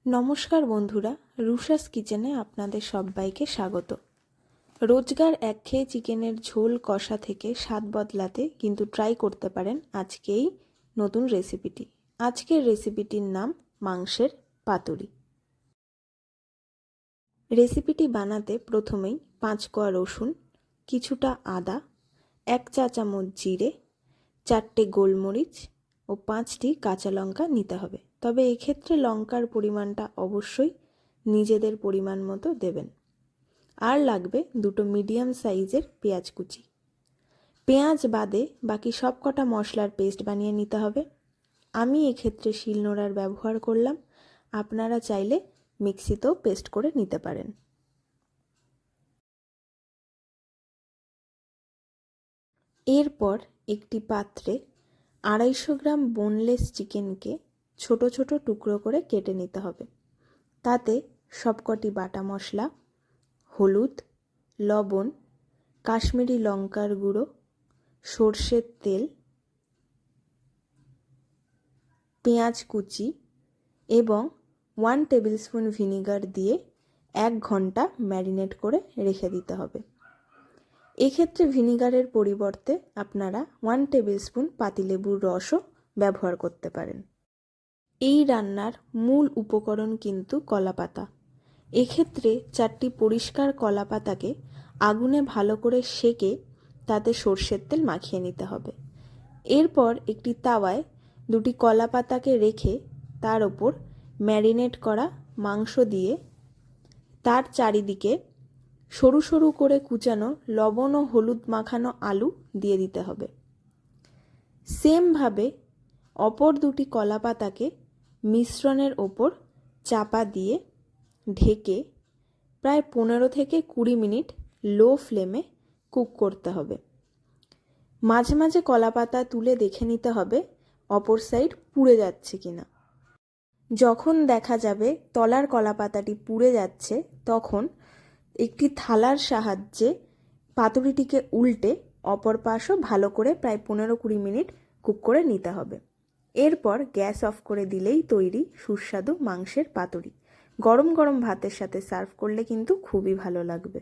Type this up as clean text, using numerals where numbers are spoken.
নমস্কার বন্ধুরা, রুষাস কিচেনে আপনাদের সবাইকে স্বাগত। রোজগার একঘেয়ে চিকেনের ঝোল কষা থেকে স্বাদ বদলাতে কিন্তু ট্রাই করতে পারেন আজকেই নতুন রেসিপিটি। আজকের রেসিপিটির নাম মাংসের পাতুরি। রেসিপিটি বানাতে প্রথমেই 5 কোয়া রসুন, কিছুটা আদা, 1 চা চামচ জিরে, 4টে গোলমরিচ ও 5টি কাঁচা লঙ্কা নিতে হবে। তবে এক্ষেত্রে লঙ্কার পরিমাণটা অবশ্যই নিজেদের পরিমাণ মতো দেবেন। আর লাগবে 2টো মিডিয়াম সাইজের পেঁয়াজ কুচি। পেঁয়াজ বাদে বাকি সব কটা মশলার পেস্ট বানিয়ে নিতে হবে। আমি এক্ষেত্রে শিলনোড়ার ব্যবহার করলাম, আপনারা চাইলে মিক্সিতেও পেস্ট করে নিতে পারেন। এরপর একটি পাত্রে 250 গ্রাম বোনলেস চিকেনকে ছোট ছোট টুকরো করে কেটে নিতে হবে। তাতে সবকটি বাটা মশলা, হলুদ, লবণ, কাশ্মীরি লঙ্কার গুঁড়ো, সর্ষের তেল, পেঁয়াজ কুচি এবং 1 টেবিল স্পুন ভিনিগার দিয়ে 1 ঘন্টা ম্যারিনেট করে রেখে দিতে হবে। এক্ষেত্রে ভিনিগারের পরিবর্তে আপনারা 1 টেবিল স্পুন পাতিলেবুর রসও ব্যবহার করতে পারেন। এই রান্নার মূল উপকরণ কিন্তু কলাপাতা। এক্ষেত্রে 4টি পরিষ্কার কলাপাতাকে আগুনে ভালো করে সেকে তাতে সর্ষের তেল মাখিয়ে নিতে হবে। এরপর একটি তাওয়ায় 2টি কলাপাতাকে রেখে তার ওপর ম্যারিনেট করা মাংস দিয়ে তার চারিদিকে সরু সরু করে কুচানো লবণ ও হলুদ মাখানো আলু দিয়ে দিতে হবে। সেমভাবে অপর 2টি কলাপাতাকে মিশ্রণের ওপর চাপা দিয়ে ঢেকে প্রায় 15 থেকে 20 মিনিট লো ফ্লেমে কুক করতে হবে। মাঝে মাঝে কলাপাতা তুলে দেখে নিতে হবে অপর সাইড পুড়ে যাচ্ছে কিনা। যখন দেখা যাবে তলার কলাপাতাটি পুড়ে যাচ্ছে, তখন একটি থালার সাহায্যে পাতুরিটিকে উল্টে অপর পাশও ভালো করে প্রায় 15-20 মিনিট কুক করে নিতে হবে। এরপর গ্যাস অফ করে দিলেই তৈরি সুস্বাদু মাংসের পাতুরি। গরম গরম ভাতের সাথে সার্ভ করলে কিন্তু খুবই ভালো লাগবে।